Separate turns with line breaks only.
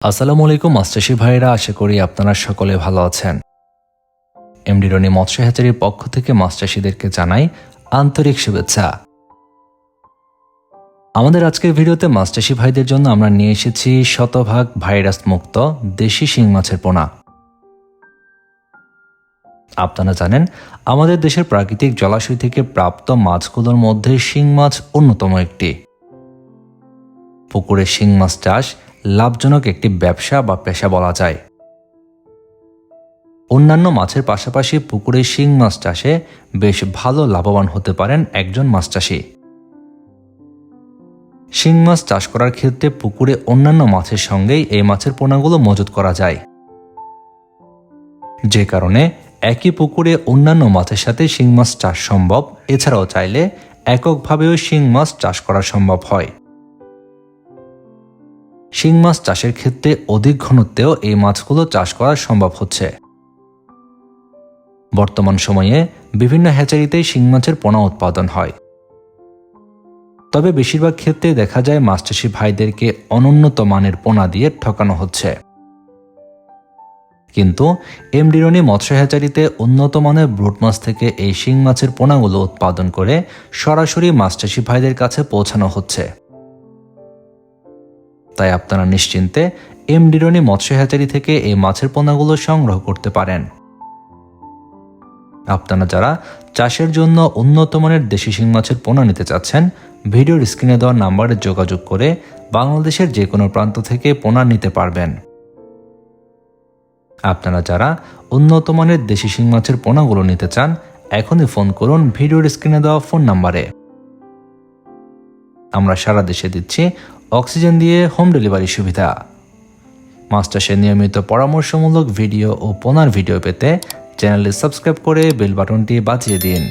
আসসালামু আলাইকুম মাছচাষী ভাইরা, আশা করি আপনারা সকলে ভালো আছেন। এমডি রনি মৎস্য হ্যাচারির পক্ষ থেকে মাছচাষীদেরকে জানাই আন্তরিক শুভেচ্ছা। আমাদের আজকের ভিডিওতে মাছচাষী ভাইদের জন্য আমরা নিয়ে এসেছি শতভাগ ভাইরাস মুক্ত দেশি শিং মাছের পোনা। আপনারা জানেন আমাদের দেশের প্রাকৃতিক জলাশয় থেকে প্রাপ্ত মাছগুলোর মধ্যে শিং মাছ অন্যতম একটি। পুকুরে শিং মাছ চাষ লাভজনক একটি ব্যবসা বা পেশা বলা যায়। অন্যান্য মাছের পাশাপাশি পুকুরে শিং মাছ চাষে বেশ ভালো লাভবান হতে পারেন একজন মাছ চাষী। শিং মাছ চাষ করার ক্ষেত্রে পুকুরে অন্যান্য মাছের সঙ্গেই এই মাছের পোনাগুলো মজুত করা যায়, যে কারণে একই পুকুরে অন্যান্য মাছের সাথে শিং মাছ চাষ সম্ভব। এছাড়াও চাইলে এককভাবেও শিং মাছ চাষ করা সম্ভব হয়। শিং মাছ চাষের ক্ষেত্রে অধিক ঘনত্বেও এই মাছগুলো চাষ করা সম্ভব হচ্ছে। বর্তমান সময়ে বিভিন্ন হ্যাচারিতেই শিং মাছের পোনা উৎপাদন হয়। তবে বেশিরভাগ ক্ষেত্রে দেখা যায় মাছচাষী ভাইদেরকে অনুন্নত মানের পোনা দিয়ে ঠকানো হচ্ছে। কিন্তু এমডি রনি মৎস্য হ্যাচারিতে উন্নত মানের ব্রুট মাছ থেকে এই শিং মাছের পোনাগুলো উৎপাদন করে সরাসরি মাছচাষী ভাইদের কাছে পৌঁছানো হচ্ছে। তাই আপনারা নিশ্চিন্তে এমডি রনি মৎস্য হ্যাচারি থেকে এই মাছের পোনাগুলো সংগ্রহ করতে পারেন। আপনারা যারা চাষের জন্য উন্নত মানের দেশি শিং মাছের পোনা নিতে চাচ্ছেন, ভিডিওর স্ক্রিনে দেওয়া নাম্বারে যোগাযোগ করে বাংলাদেশের যে কোনো প্রান্ত থেকে পোনা নিতে পারবেন। আপনারা যারা উন্নত মানের দেশি শিং মাছের পোনাগুলো নিতে চান, এখনই ফোন করুন ভিডিওর স্ক্রিনে দেওয়া ফোন নাম্বারে। আমরা সারা দেশে দিচ্ছি অক্সিজেন দিয়ে হোম ডেলিভারি সুবিধা। মাছ চাষের নিয়মিত পরামর্শমূলক ভিডিও ও পোনার ভিডিও পেতে চ্যানেলটি সাবস্ক্রাইব করে বেল বাটনটি বাজিয়ে দিন।